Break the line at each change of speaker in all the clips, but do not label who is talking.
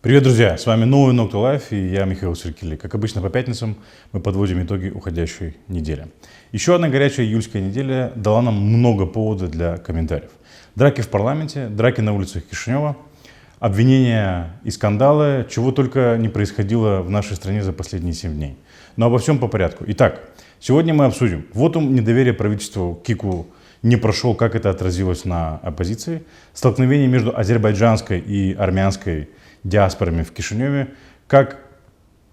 Привет, друзья! С вами новый Noctu Life и я, Михаил Серкили. Как обычно, по пятницам мы подводим итоги уходящей недели. Еще одна горячая июльская неделя дала нам много повода для комментариев. Драки в парламенте, драки на улицах Кишинева, обвинения и скандалы, чего только не происходило в нашей стране за последние 7 дней. Но обо всем по порядку. Итак, сегодня мы обсудим. Вотум недоверия правительству Кику не прошел, как это отразилось на оппозиции, столкновение между азербайджанской и армянской диаспорами в Кишиневе, как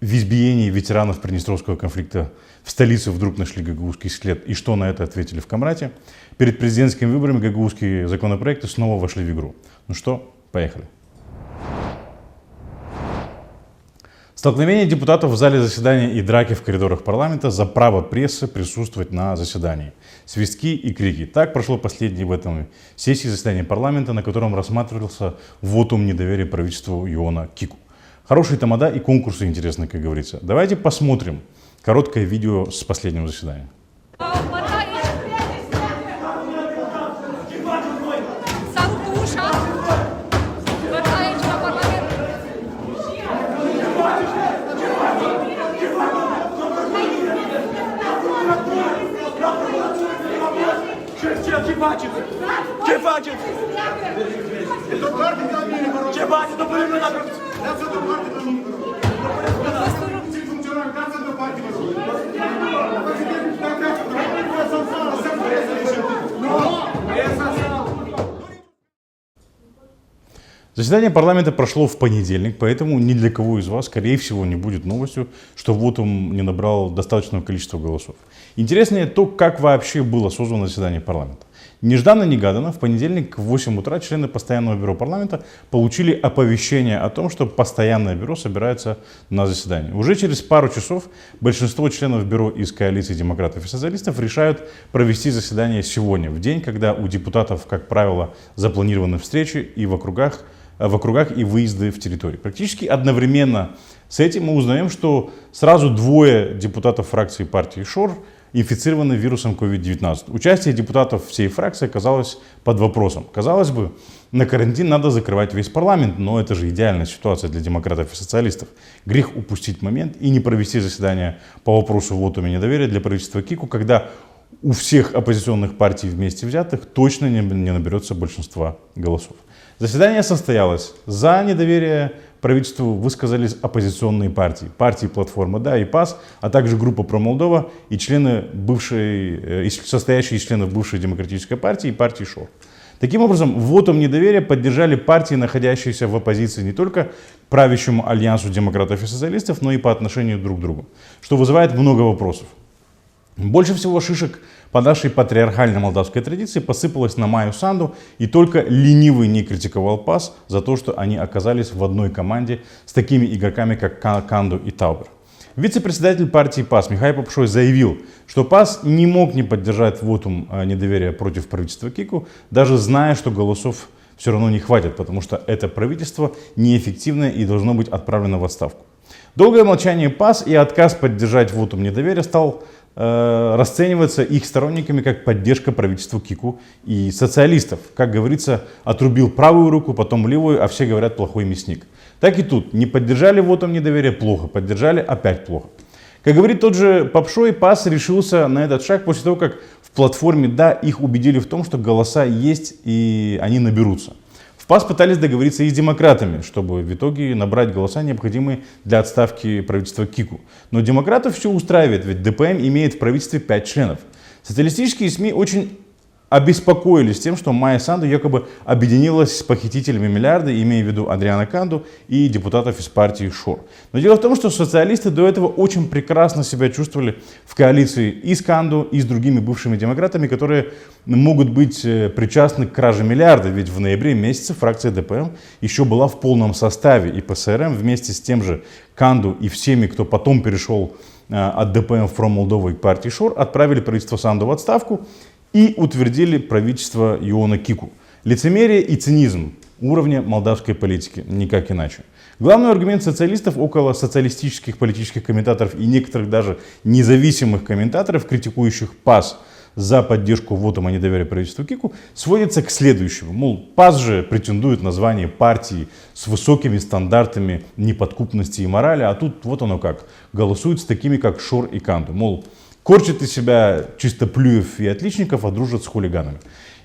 в избиении ветеранов Приднестровского конфликта в столице вдруг нашли гагаузский след и что на это ответили в Камрате. Перед президентскими выборами гагаузские законопроекты снова вошли в игру. Ну что, поехали. Столкновение депутатов в зале заседания и драки в коридорах парламента за право прессы присутствовать на заседании. Свистки и крики. Так прошло последнее в этом сессии заседания парламента, на котором рассматривался вотум недоверия правительству Иона Кику. Хорошие тамада и конкурсы интересные, как говорится. Давайте посмотрим короткое видео с последнего заседания. Заседание парламента прошло в понедельник, поэтому ни для кого из вас, скорее всего, не будет новостью, что вотум не набрал достаточного количества голосов. Интереснее то, как вообще было созвано заседание парламента. Нежданно-негаданно в понедельник в 8 утра члены Постоянного бюро парламента получили оповещение о том, что Постоянное бюро собирается на заседание. Уже через пару часов большинство членов бюро из коалиции демократов и социалистов решают провести заседание сегодня, в день, когда у депутатов, как правило, запланированы встречи и в округах и выезды в территории. Практически одновременно с этим мы узнаем, что сразу двое депутатов фракции партии ШОР инфицированы вирусом COVID-19. Участие депутатов всей фракции оказалось под вопросом. Казалось бы, на карантин надо закрывать весь парламент, но это же идеальная ситуация для демократов и социалистов. Грех упустить момент и не провести заседание по вопросу вотума недоверия для правительства Кику, когда у всех оппозиционных партий вместе взятых точно не наберется большинства голосов. Заседание состоялось. За недоверие правительству высказались оппозиционные партии. Партии «Платформа Да» и ПАС, а также группа «Про-Молдова» и состоящие из членов бывшей демократической партии и партии ШОР. Таким образом, вотум недоверия поддержали партии, находящиеся в оппозиции не только к правящему альянсу демократов и социалистов, но и по отношению друг к другу, что вызывает много вопросов. Больше всего шишек по нашей патриархальной молдавской традиции посыпалось на Майю Санду, и только ленивый не критиковал ПАС за то, что они оказались в одной команде с такими игроками, как Канду и Таубер. Вице-председатель партии ПАС Михаил Попшой заявил, что ПАС не мог не поддержать вотум недоверия против правительства Кику, даже зная, что голосов все равно не хватит, потому что это правительство неэффективное и должно быть отправлено в отставку. Долгое молчание ПАС и отказ поддержать вотум недоверия стал расцениваться их сторонниками как поддержка правительству Кику и социалистов. Как говорится, отрубил правую руку, потом левую, а все говорят плохой мясник. Так и тут. Не поддержали вотум недоверия — плохо, поддержали — опять плохо. Как говорит тот же Попшой, ПАС решился на этот шаг после того, как в платформе «Да» их убедили в том, что голоса есть и они наберутся. В ПАС пытались договориться и с демократами, чтобы в итоге набрать голоса, необходимые для отставки правительства Кику. Но демократов все устраивает, ведь ДПМ имеет в правительстве 5 членов. Социалистические СМИ очень обеспокоились тем, что Майя Санду якобы объединилась с похитителями миллиарда, имея в виду Адриана Канду и депутатов из партии ШОР. Но дело в том, что социалисты до этого очень прекрасно себя чувствовали в коалиции и с Канду, и с другими бывшими демократами, которые могут быть причастны к краже миллиарда, ведь в ноябре месяце фракция ДПМ еще была в полном составе, и ПСРМ вместе с тем же Канду и всеми, кто потом перешел от ДПМ в Про-Молдову и к партии ШОР, отправили правительство Санду в отставку и утвердили правительство Иона Кику. Лицемерие и цинизм уровня молдавской политики, никак иначе. Главный аргумент социалистов, около социалистических политических комментаторов и некоторых даже независимых комментаторов, критикующих ПАС за поддержку вотом о недоверии правительству Кику, сводится к следующему. Мол, ПАС же претендует на звание партии с высокими стандартами неподкупности и морали, а тут вот оно как, голосуют с такими, как Шор и Канду. Мол, корчат из себя чистоплюев и отличников, а дружат с хулиганами.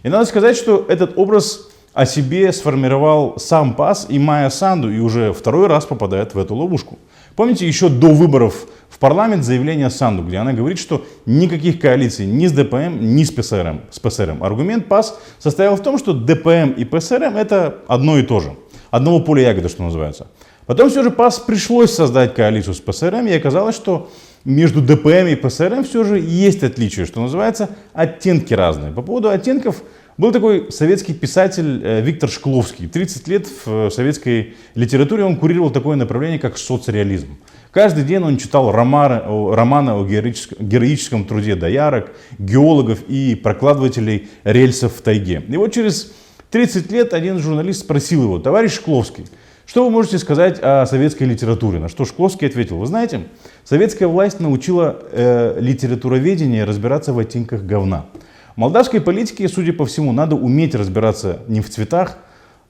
И надо сказать, что этот образ о себе сформировал сам ПАС и Майя Санду, и уже второй раз попадает в эту ловушку. Помните, еще до выборов в парламент заявление Санду, где она говорит, что никаких коалиций ни с ДПМ, ни с ПСРМ. Аргумент ПАС состоял в том, что ДПМ и ПСРМ это одно и то же. Одного поля ягоды, что называется. Потом все же ПАС пришлось создать коалицию с ПСРМ, и оказалось, что между ДПМ и ПСРМ все же есть отличия, что называется, оттенки разные. По поводу оттенков был такой советский писатель Виктор Шкловский. 30 лет в советской литературе он курировал такое направление, как соцреализм. Каждый день он читал романы о героическом труде доярок, геологов и прокладывателей рельсов в тайге. И вот через 30 лет один журналист спросил его: товарищ Шкловский, что вы можете сказать о советской литературе? На что Шкловский ответил: вы знаете, советская власть научила литературоведение разбираться в оттенках говна. В молдавской политике, судя по всему, надо уметь разбираться не в цветах,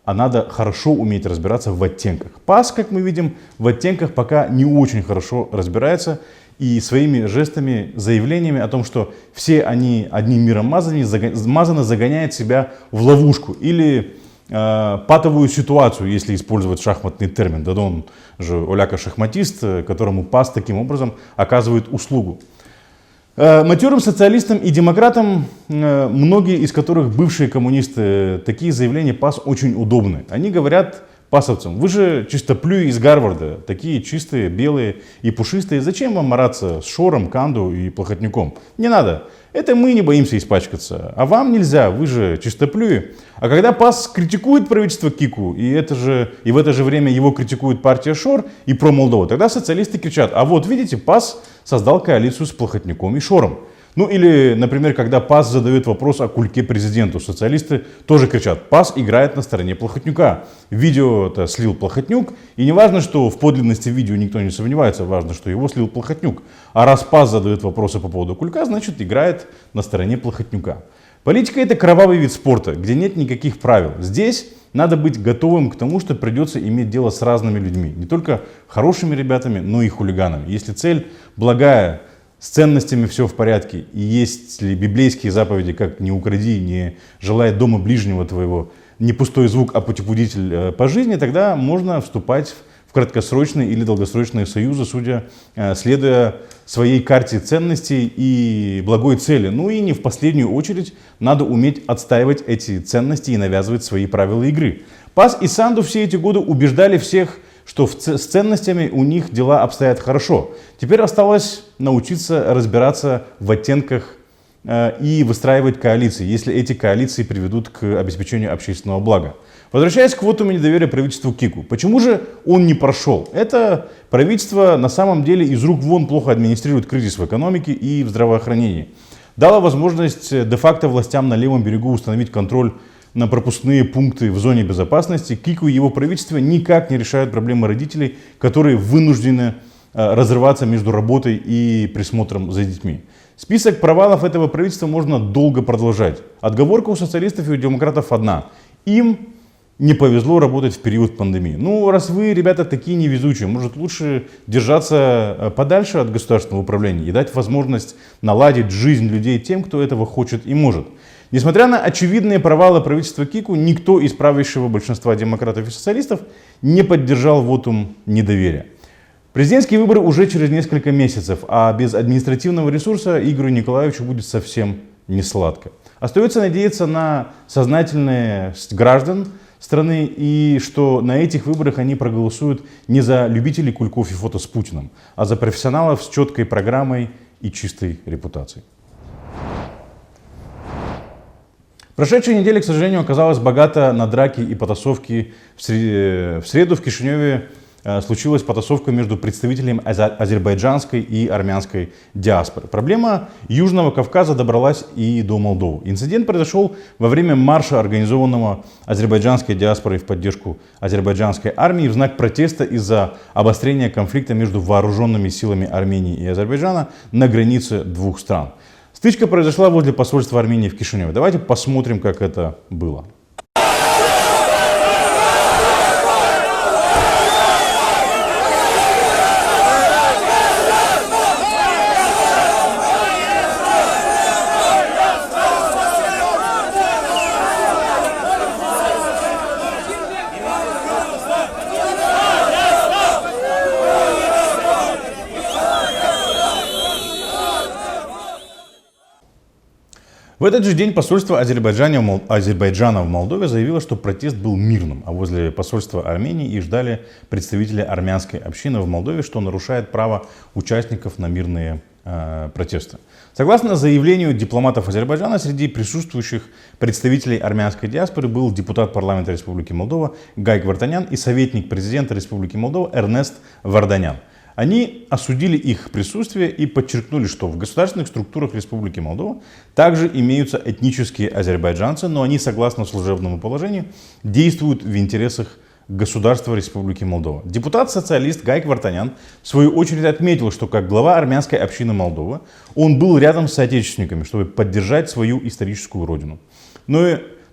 а надо хорошо уметь разбираться в оттенках. ПАС, как мы видим, в оттенках пока не очень хорошо разбирается и своими жестами, заявлениями о том, что все они одним миром мазаны, загоняет себя в ловушку или патовую ситуацию, если использовать шахматный термин. Да, он же оляка-шахматист, которому ПАС таким образом оказывает услугу. Матерым социалистам и демократам, многие из которых бывшие коммунисты, такие заявления ПАС очень удобны. Они говорят пасовцам: вы же чистоплюи из Гарварда, такие чистые, белые и пушистые, зачем вам мараться с Шором, Канду и Плохотнюком? Не надо, это мы не боимся испачкаться, а вам нельзя, вы же чистоплюи. А когда ПАС критикует правительство Кику, и в это же время его критикует партия Шор и Про-Молдова, тогда социалисты кричат: а вот видите, ПАС создал коалицию с Плохотнюком и Шором. Ну или, например, когда ПАС задает вопрос о кульке президенту, социалисты тоже кричат: ПАС играет на стороне Плохотнюка. Видео-то слил Плохотнюк, и не важно, что в подлинности видео никто не сомневается, важно, что его слил Плохотнюк. А раз ПАС задает вопросы по поводу кулька, значит играет на стороне Плохотнюка. Политика — это кровавый вид спорта, где нет никаких правил. Здесь надо быть готовым к тому, что придется иметь дело с разными людьми. Не только хорошими ребятами, но и хулиганами. Если цель благая, с ценностями все в порядке, и есть ли библейские заповеди, как «не укради», «не желай дома ближнего твоего», не пустой звук, а путеводитель по жизни, тогда можно вступать в краткосрочные или долгосрочные союзы, следуя своей карте ценностей и благой цели. Ну и не в последнюю очередь надо уметь отстаивать эти ценности и навязывать свои правила игры. ПАС и Санду все эти годы убеждали всех, что с ценностями у них дела обстоят хорошо. Теперь осталось научиться разбираться в оттенках и выстраивать коалиции, если эти коалиции приведут к обеспечению общественного блага. Возвращаясь к вотуму недоверия правительству Кику. Почему же он не прошел? Это правительство на самом деле из рук вон плохо администрирует кризис в экономике и в здравоохранении. Дало возможность де-факто властям на левом берегу установить контроль на пропускные пункты в зоне безопасности. Кику и его правительство никак не решают проблемы родителей, которые вынуждены разрываться между работой и присмотром за детьми. Список провалов этого правительства можно долго продолжать. Отговорка у социалистов и у демократов одна: им не повезло работать в период пандемии. Ну, раз вы, ребята, такие невезучие, может, лучше держаться подальше от государственного управления и дать возможность наладить жизнь людей тем, кто этого хочет и может. Несмотря на очевидные провалы правительства Кику, никто из правящего большинства демократов и социалистов не поддержал вотум недоверия. Президентские выборы уже через несколько месяцев, а без административного ресурса Игорю Николаевичу будет совсем не сладко. Остается надеяться на сознательность граждан страны и что на этих выборах они проголосуют не за любителей кульков и фото с Путиным, а за профессионалов с четкой программой и чистой репутацией. Прошедшая неделя, к сожалению, оказалась богата на драки и потасовки. В среду в Кишиневе случилась потасовка между представителями азербайджанской и армянской диаспоры. Проблема Южного Кавказа добралась и до Молдовы. Инцидент произошел во время марша, организованного азербайджанской диаспорой в поддержку азербайджанской армии в знак протеста из-за обострения конфликта между вооруженными силами Армении и Азербайджана на границе двух стран. Стычка произошла возле посольства Армении в Кишиневе. Давайте посмотрим, как это было. В этот же день посольство Азербайджана в Молдове заявило, что протест был мирным, а возле посольства Армении их ждали представители армянской общины в Молдове, что нарушает право участников на мирные протесты. Согласно заявлению дипломатов Азербайджана, среди присутствующих представителей армянской диаспоры был депутат парламента Республики Молдова Гайк Вартанян и советник президента Республики Молдова Эрнест Варданян. Они осудили их присутствие и подчеркнули, что в государственных структурах Республики Молдова также имеются этнические азербайджанцы, но они, согласно служебному положению, действуют в интересах государства Республики Молдова. Депутат-социалист Гайк Вартанян в свою очередь отметил, что как глава армянской общины Молдовы он был рядом с соотечественниками, чтобы поддержать свою историческую родину.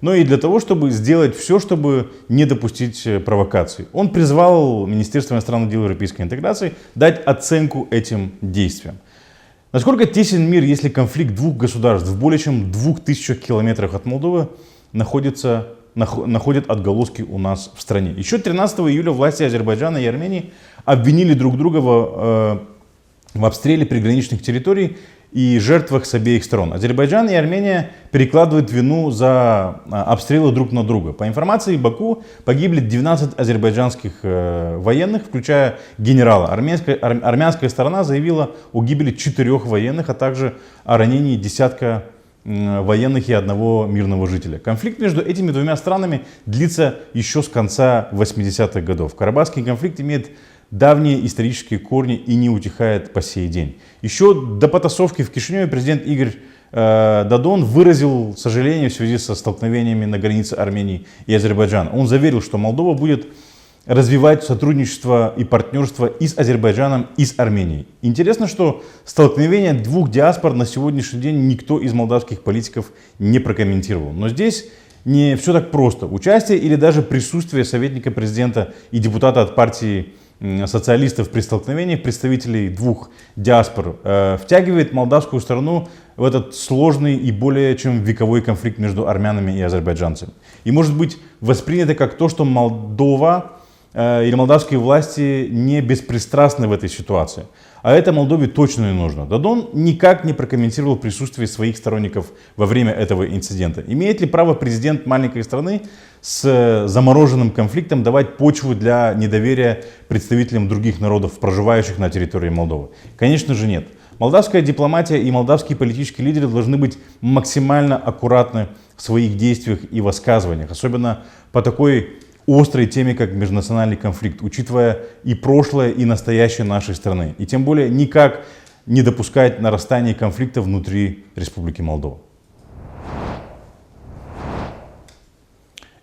Но и для того, чтобы сделать все, чтобы не допустить провокаций. Он призвал Министерство иностранных дел и европейской интеграции дать оценку этим действиям. Насколько тесен мир, если конфликт двух государств в более чем 2000 километрах от Молдовы находит отголоски у нас в стране. Еще 13 июля власти Азербайджана и Армении обвинили друг друга в обстреле приграничных территорий и жертвах с обеих сторон. Азербайджан и Армения перекладывают вину за обстрелы друг на друга. По информации Баку погибли 12 азербайджанских военных, включая генерала. Армянская сторона заявила о гибели 4 военных, а также о ранении десятка военных и одного мирного жителя. Конфликт между этими двумя странами длится еще с конца 80-х годов. Карабахский конфликт имеет давние исторические корни и не утихает по сей день. Еще до потасовки в Кишиневе президент Игорь Додон выразил сожаление в связи со столкновениями на границе Армении и Азербайджана. Он заверил, что Молдова будет развивать сотрудничество и партнерство и с Азербайджаном, и с Арменией. Интересно, что столкновение двух диаспор на сегодняшний день никто из молдавских политиков не прокомментировал. Но здесь не все так просто. Участие или даже присутствие советника президента и депутата от партии социалистов при столкновении представителей двух диаспор втягивает молдавскую сторону в этот сложный и более чем вековой конфликт между армянами и азербайджанцами. И может быть воспринято как то, что Молдова или молдавские власти не беспристрастны в этой ситуации. А это Молдове точно не нужно. Додон никак не прокомментировал присутствие своих сторонников во время этого инцидента. Имеет ли право президент маленькой страны с замороженным конфликтом давать почву для недоверия представителям других народов, проживающих на территории Молдовы? Конечно же нет. Молдавская дипломатия и молдавские политические лидеры должны быть максимально аккуратны в своих действиях и высказываниях, особенно по такой острой теме, как межнациональный конфликт, учитывая и прошлое, и настоящее нашей страны. И тем более никак не допускать нарастания конфликта внутри Республики Молдова.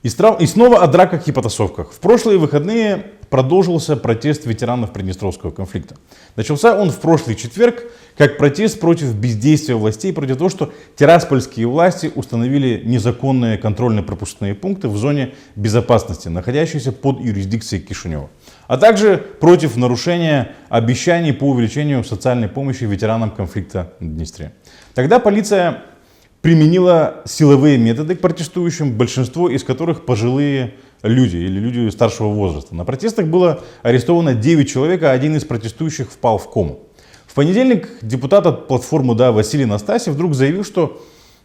И снова о драках и потасовках. В прошлые выходные продолжился протест ветеранов Приднестровского конфликта. Начался он в прошлый четверг как протест против бездействия властей, против того, что тираспольские власти установили незаконные контрольно-пропускные пункты в зоне безопасности, находящейся под юрисдикцией Кишинева, а также против нарушения обещаний по увеличению социальной помощи ветеранам конфликта на Днестре. Тогда полиция применила силовые методы к протестующим, большинство из которых пожилые люди или люди старшего возраста. На протестах было арестовано 9 человек, а один из протестующих впал в кому. В понедельник депутат от платформы «Да» Василий Настасьев вдруг заявил, что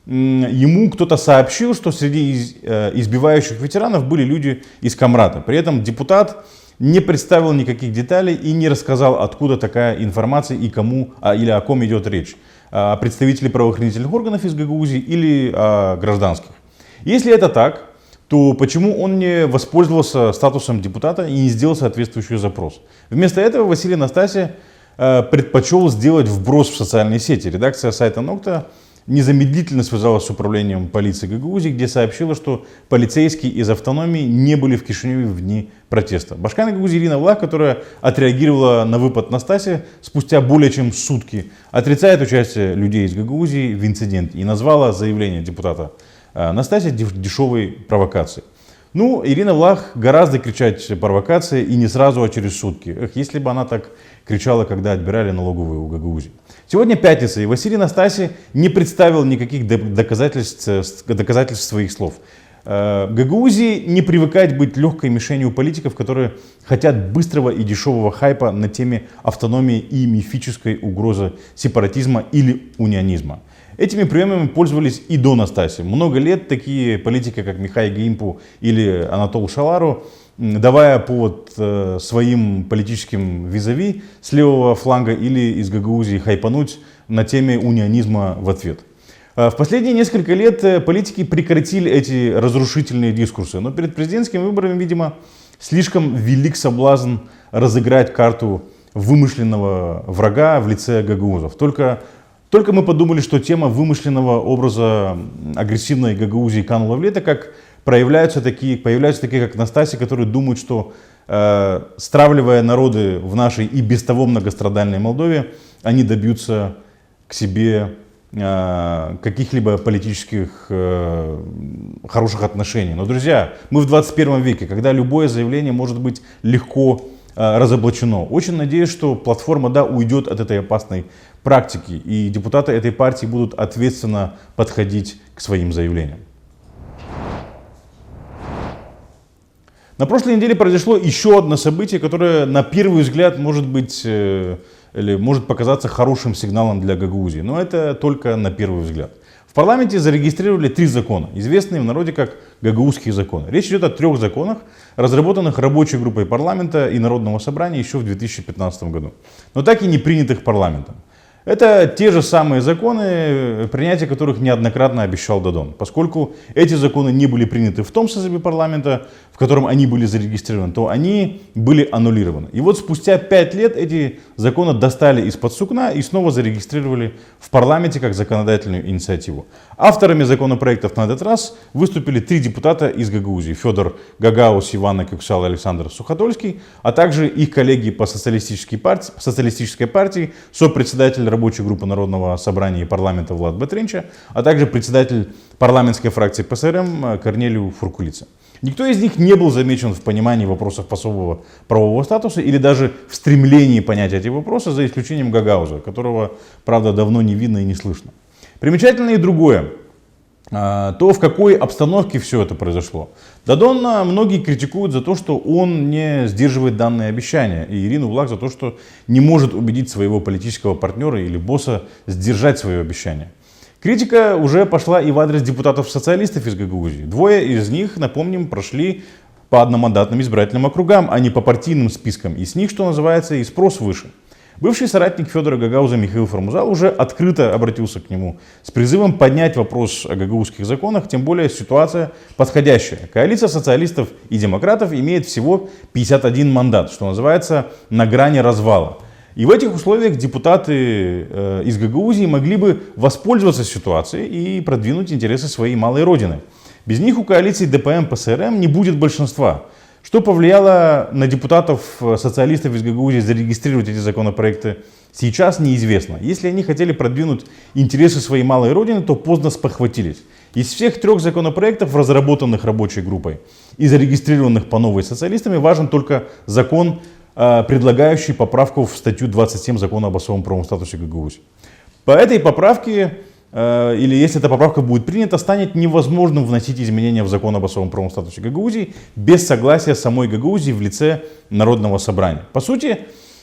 ему кто-то сообщил, что среди избивающих ветеранов были люди из Камрата. При этом депутат не представил никаких деталей и не рассказал, откуда такая информация и кому или о ком идет речь. О представителей правоохранительных органов из Гагаузии или о гражданских. Если это так, то почему он не воспользовался статусом депутата и не сделал соответствующий запрос? Вместо этого Василий Настасьев предпочел сделать вброс в социальные сети. Редакция сайта Нокта незамедлительно связалась с управлением полиции Гагаузии, где сообщила, что полицейские из автономии не были в Кишиневе в дни протеста. Башкан Гагаузии Ирина Влах, которая отреагировала на выпад Настаси спустя более чем сутки, отрицает участие людей из Гагаузии в инциденте и назвала заявление депутата Настаси дешевой провокацией. Ну, Ирина Влах гораздо кричать провокации и не сразу, а через сутки. Эх, если бы она так кричала, когда отбирали налоговую у Гагаузии. Сегодня пятница, и Василий Настаси не представил никаких доказательств своих слов. Гагаузии не привыкать быть легкой мишенью политиков, которые хотят быстрого и дешевого хайпа на теме автономии и мифической угрозы сепаратизма или унионизма. Этими приемами пользовались и до Настаси. Много лет такие политики, как Михай Гаимпу или Анатол Шалару, давая повод своим политическим визави с левого фланга или из Гагаузии хайпануть на теме унионизма в ответ. В последние несколько лет политики прекратили эти разрушительные дискурсы, но перед президентскими выборами, видимо, слишком велик соблазн разыграть карту вымышленного врага в лице гагаузов. Только мы подумали, что тема вымышленного образа агрессивной Гагаузии канула в лето, как появляются такие, как Настаси, которые думают, что стравливая народы в нашей и без того многострадальной Молдове, они добьются к себе каких-либо политических хороших отношений. Но, друзья, мы в 21 веке, когда любое заявление может быть легко разоблачено. Очень надеюсь, что платформа «Да» уйдет от этой опасной практики, и депутаты этой партии будут ответственно подходить к своим заявлениям. На прошлой неделе произошло еще одно событие, которое на первый взгляд может быть или может показаться хорошим сигналом для Гагаузии, но это только на первый взгляд. В парламенте зарегистрировали 3 закона, известные в народе как гагаузские законы. Речь идет о 3 законах, разработанных рабочей группой парламента и Народного собрания еще в 2015 году, но так и не принятых парламентом. Это те же самые законы, принятие которых неоднократно обещал Додон. Поскольку эти законы не были приняты в том созыве парламента, в котором они были зарегистрированы, то они были аннулированы. И вот спустя 5 лет эти законы достали из-под сукна и снова зарегистрировали в парламенте как законодательную инициативу. Авторами законопроектов на этот раз выступили 3 депутата из Гагаузии: Федор Гагаус, Ивана Кюксал и Александр Сухотольский, а также их коллеги по социалистической партии, сопредседатель рабочей группы Народного собрания и парламента Влад Батринча, а также председатель парламентской фракции ПСРМ Корнелию Фуркулица. Никто из них не был замечен в понимании вопросов особого правового статуса или даже в стремлении понять эти вопросы, за исключением Гагауза, которого, правда, давно не видно и не слышно. Примечательно и другое, то, в какой обстановке все это произошло. Додона многие критикуют за то, что он не сдерживает данные обещания, и Ирину Влах за то, что не может убедить своего политического партнера или босса сдержать свое обещание. Критика уже пошла и в адрес депутатов-социалистов из Гагаузии. 2 из них, напомним, прошли по одномандатным избирательным округам, а не по партийным спискам, и с них, что называется, и спрос выше. Бывший соратник Федора Гагауза Михаил Формузал уже открыто обратился к нему с призывом поднять вопрос о гагаузских законах, тем более ситуация подходящая. Коалиция социалистов и демократов имеет всего 51 мандат, что называется, на грани развала. И в этих условиях депутаты из Гагаузии могли бы воспользоваться ситуацией и продвинуть интересы своей малой родины. Без них у коалиции ДПМ-ПСРМ не будет большинства. Что повлияло на депутатов-социалистов из Гагаузии зарегистрировать эти законопроекты, сейчас неизвестно. Если они хотели продвинуть интересы своей малой родины, то поздно спохватились. Из всех 3 законопроектов, разработанных рабочей группой и зарегистрированных по новой социалистами, важен только закон, предлагающий поправку в статью 27 Закона об особом правовом статусе Гагаузии. По этой поправке, или если эта поправка будет принята, станет невозможным вносить изменения в Закон об особом правовом статусе Гагаузии без согласия самой Гагаузии в лице Народного собрания. По сути,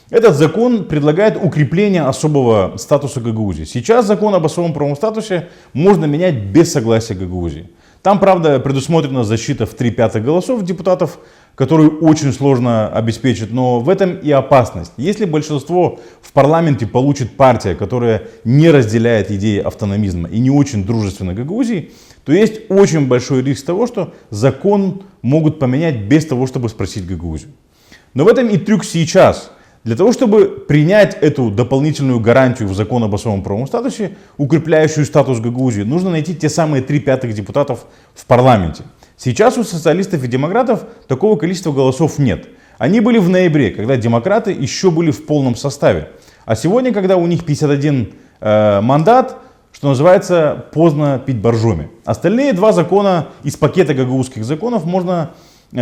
этот закон предлагает укрепление особого статуса Гагаузии. Сейчас Закон об особом правовом статусе можно менять без согласия Гагаузии. Там, правда, предусмотрена защита в 3/5 голосов депутатов, которую очень сложно обеспечить, но в этом и опасность. Если большинство в парламенте получит партия, которая не разделяет идеи автономизма и не очень дружественна Гагаузии, то есть очень большой риск того, что закон могут поменять без того, чтобы спросить Гагаузию. Но в этом и трюк сейчас. Для того, чтобы принять эту дополнительную гарантию в закон об особом правовом статусе, укрепляющую статус Гагаузии, нужно найти те самые 3/5 депутатов в парламенте. Сейчас у социалистов и демократов такого количества голосов нет. Они были в ноябре, когда демократы еще были в полном составе. А сегодня, когда у них 51 мандат, что называется, поздно пить боржоми. Остальные два закона из пакета гагаузских законов можно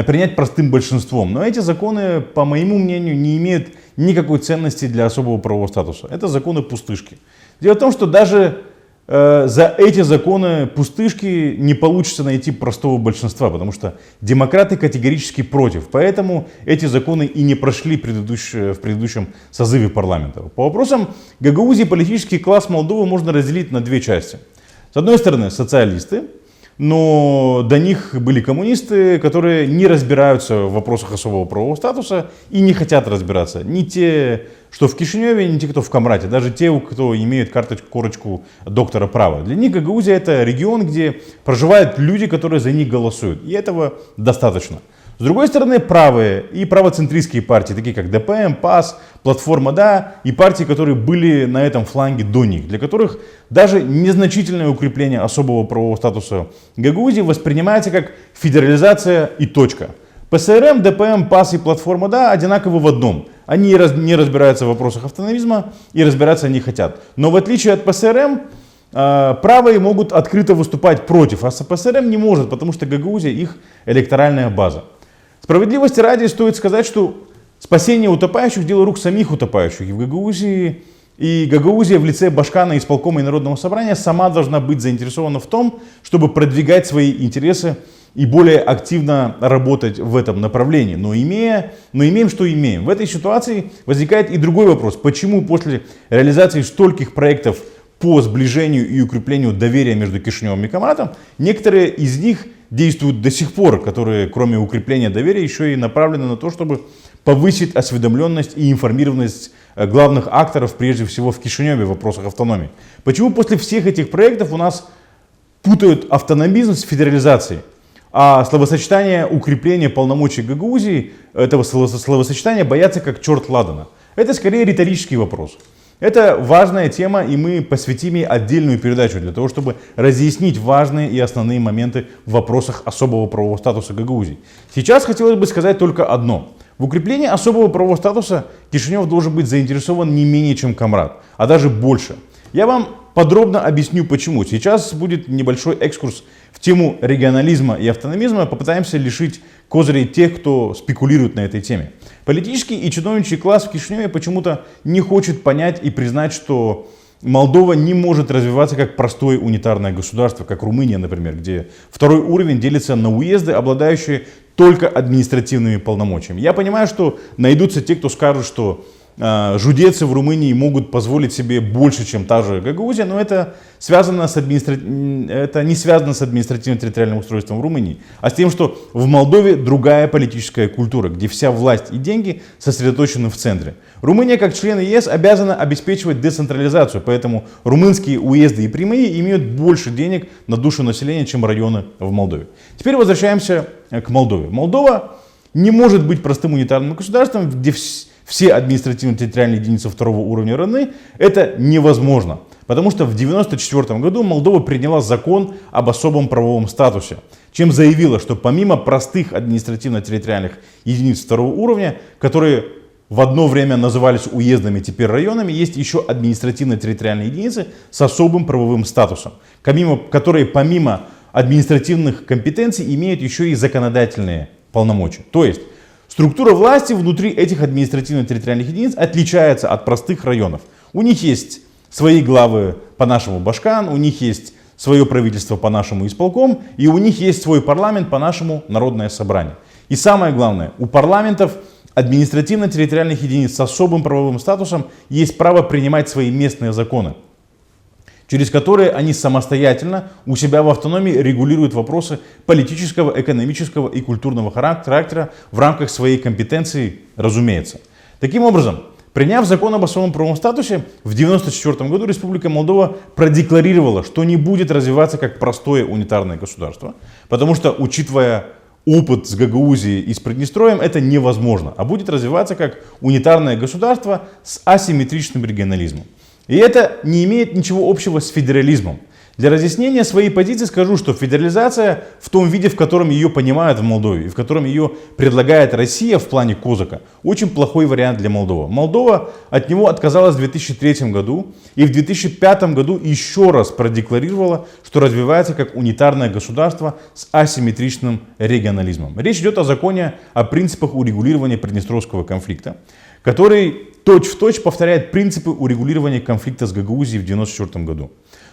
принять простым большинством. Но эти законы, по моему мнению, не имеют никакой ценности для особого правового статуса. Это законы пустышки. Дело в том, что даже за эти законы пустышки не получится найти простого большинства, потому что демократы категорически против. Поэтому эти законы и не прошли в предыдущем созыве парламента. По вопросам Гагаузии политический класс Молдовы можно разделить на две части. С одной стороны, социалисты, но до них были коммунисты, которые не разбираются в вопросах особого правового статуса и не хотят разбираться. Ни те, что в Кишиневе, ни те, кто в Камрате, даже те, кто имеют корочку доктора права. Для них Гагаузия — это регион, где проживают люди, которые за них голосуют. И этого достаточно. С другой стороны, правые и правоцентристские партии, такие как ДПМ, ПАС, Платформа ДА и партии, которые были на этом фланге до них, для которых даже незначительное укрепление особого правового статуса Гагаузии воспринимается как федерализация и точка. ПСРМ, ДПМ, ПАС и Платформа ДА одинаковы в одном. Они не разбираются в вопросах автономизма и разбираться не хотят. Но в отличие от ПСРМ, правые могут открыто выступать против, а ПСРМ не может, потому что Гагаузия их электоральная база. Справедливости ради стоит сказать, что спасение утопающих — дело рук самих утопающих. И в Гагаузии, Гагаузия в лице Башкана, исполкома и Народного собрания сама должна быть заинтересована в том, чтобы продвигать свои интересы и более активно работать в этом направлении. Но имеем, что имеем. В этой ситуации возникает и другой вопрос. Почему после реализации стольких проектов по сближению и укреплению доверия между Кишиневым и Камратом некоторые из них действуют до сих пор, которые, кроме укрепления доверия, еще и направлены на то, чтобы повысить осведомленность и информированность главных акторов, прежде всего в Кишиневе, в вопросах автономии. Почему после всех этих проектов у нас путают автономизм с федерализацией? А словосочетание укрепления полномочий Гагаузии, этого словосочетания боятся как черт ладана. Это скорее риторический вопрос. Это важная тема, и мы посвятим ей отдельную передачу для того, чтобы разъяснить важные и основные моменты в вопросах особого правового статуса Гагаузии. Сейчас хотелось бы сказать только одно. В укреплении особого правового статуса Кишинев должен быть заинтересован не менее, чем Камрат, а даже больше. Я вам подробно объясню почему. Сейчас будет небольшой экскурс в тему регионализма и автономизма. Попытаемся лишить козырей тех, кто спекулирует на этой теме. Политический и чиновничий класс в Кишиневе почему-то не хочет понять и признать, что Молдова не может развиваться как простое унитарное государство, как Румыния, например, где второй уровень делится на уезды, обладающие только административными полномочиями. Я понимаю, что найдутся те, кто скажут, что жудецы в Румынии могут позволить себе больше, чем та же Гагаузия, но это не связано с административно-территориальным устройством в Румынии, а с тем, что в Молдове другая политическая культура, где вся власть и деньги сосредоточены в центре. Румыния, как член ЕС, обязана обеспечивать децентрализацию, поэтому румынские уезды и прямые имеют больше денег на душу населения, чем районы в Молдове. Теперь возвращаемся к Молдове. Молдова не может быть простым унитарным государством, где все административно-территориальные единицы второго уровня равны. Это невозможно, потому что в 1994 году Молдова приняла закон об особом правовом статусе, чем заявила, что помимо простых административно-территориальных единиц второго уровня, которые в одно время назывались уездами, теперь районами, есть еще административно-территориальные единицы с особым правовым статусом, которые помимо административных компетенций имеют еще и законодательные полномочия. То есть структура власти внутри этих административно-территориальных единиц отличается от простых районов. У них есть свои главы по-нашему Башкан, у них есть свое правительство по-нашему исполком, и у них есть свой парламент по-нашему Народное собрание. И самое главное, у парламентов административно-территориальных единиц с особым правовым статусом есть право принимать свои местные законы, через которые они самостоятельно у себя в автономии регулируют вопросы политического, экономического и культурного характера в рамках своей компетенции, разумеется. Таким образом, приняв закон об особом правовом статусе, в 1994 году Республика Молдова продекларировала, что не будет развиваться как простое унитарное государство, потому что, учитывая опыт с Гагаузией и с Приднестровьем, это невозможно, а будет развиваться как унитарное государство с асимметричным регионализмом. И это не имеет ничего общего с федерализмом. Для разъяснения своей позиции скажу, что федерализация в том виде, в котором ее понимают в Молдове, и в котором ее предлагает Россия в плане Козака, очень плохой вариант для Молдовы. Молдова от него отказалась в 2003 году и в 2005 году еще раз продекларировала, что развивается как унитарное государство с асимметричным регионализмом. Речь идет о законе о принципах урегулирования Приднестровского конфликта, который точь-в-точь повторяет принципы урегулирования конфликта с Гагаузией в 1994 году.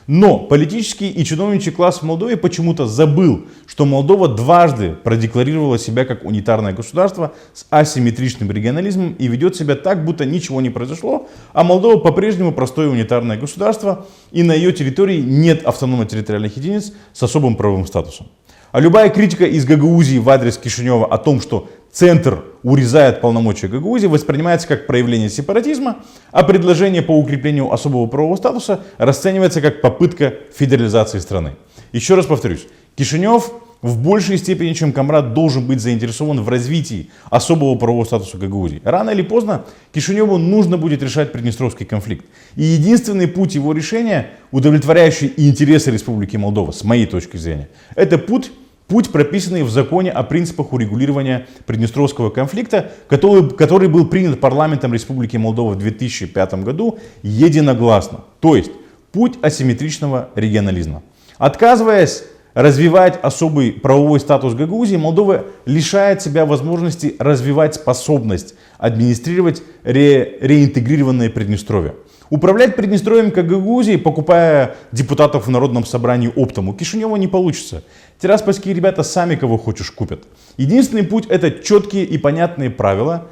Но политический и чиновничий класс в Молдове почему-то забыл, что Молдова дважды продекларировала себя как унитарное государство с асимметричным регионализмом и ведет себя так, будто ничего не произошло, а Молдова по-прежнему простое унитарное государство, и на ее территории нет автономно-территориальных единиц с особым правовым статусом. А любая критика из Гагаузии в адрес Кишинева о том, что центр урезает полномочия Гагаузии, воспринимается как проявление сепаратизма, а предложение по укреплению особого правового статуса расценивается как попытка федерализации страны. Еще раз повторюсь, Кишинев в большей степени, чем Камрад, должен быть заинтересован в развитии особого правового статуса Гагаузии. Рано или поздно Кишиневу нужно будет решать Приднестровский конфликт. И единственный путь его решения, удовлетворяющий интересы Республики Молдова, с моей точки зрения, это путь, прописанный в законе о принципах урегулирования Приднестровского конфликта, который был принят парламентом Республики Молдова в 2005 году единогласно. То есть путь асимметричного регионализма. Отказываясь развивать особый правовой статус Гагаузии, Молдова лишает себя возможности развивать способность администрировать реинтегрированное Приднестровье. Управлять Приднестровьем как Гагаузией, покупая депутатов в Народном собрании оптом, у Кишинева не получится. Тираспольские ребята сами кого хочешь купят. Единственный путь — это четкие и понятные правила,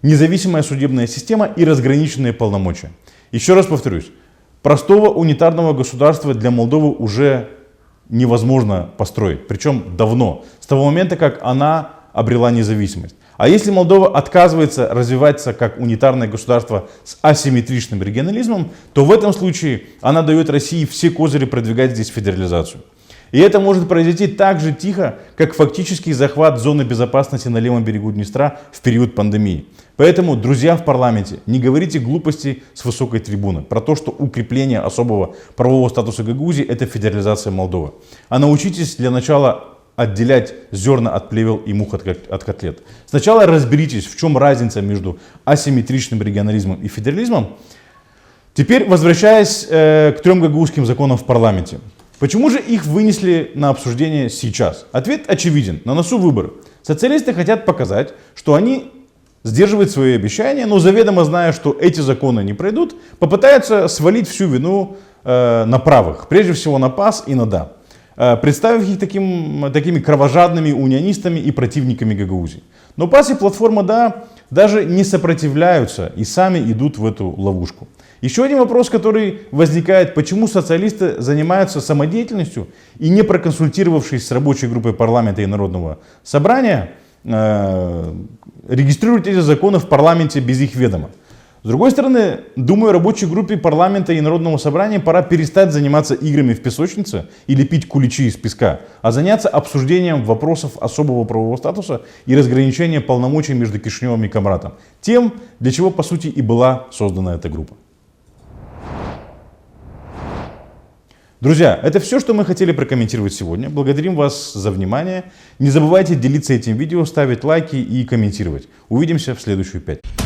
независимая судебная система и разграниченные полномочия. Еще раз повторюсь, простого унитарного государства для Молдовы уже невозможно построить, причем давно, с того момента, как она обрела независимость. А если Молдова отказывается развиваться как унитарное государство с асимметричным регионализмом, то в этом случае она дает России все козыри продвигать здесь федерализацию. И это может произойти так же тихо, как фактический захват зоны безопасности на левом берегу Днестра в период пандемии. Поэтому, друзья в парламенте, не говорите глупостей с высокой трибуны про то, что укрепление особого правового статуса Гагаузии — это федерализация Молдовы. А научитесь для начала отделять зерна от плевел и мух от котлет. Сначала разберитесь, в чем разница между асимметричным регионализмом и федерализмом. Теперь, возвращаясь к 3 гагаузским законам в парламенте. Почему же их вынесли на обсуждение сейчас? Ответ очевиден. На носу выборы. Социалисты хотят показать, что они сдерживают свои обещания, но заведомо зная, что эти законы не пройдут, попытаются свалить всю вину на правых. Прежде всего на ПАС и на ДА, представив их такими кровожадными унионистами и противниками Гагаузии. Но ПАС и платформа ДА даже не сопротивляются и сами идут в эту ловушку. Еще один вопрос, который возникает: почему социалисты занимаются самодеятельностью и, не проконсультировавшись с рабочей группой парламента и Народного собрания, регистрируют эти законы в парламенте без их ведома? С другой стороны, думаю, рабочей группе парламента и Народного собрания пора перестать заниматься играми в песочнице и лепить куличи из песка, а заняться обсуждением вопросов особого правового статуса и разграничения полномочий между Кишиневым и Камратом. Тем, для чего по сути и была создана эта группа. Друзья, это все, что мы хотели прокомментировать сегодня. Благодарим вас за внимание. Не забывайте делиться этим видео, ставить лайки и комментировать. Увидимся в следующую пятницу.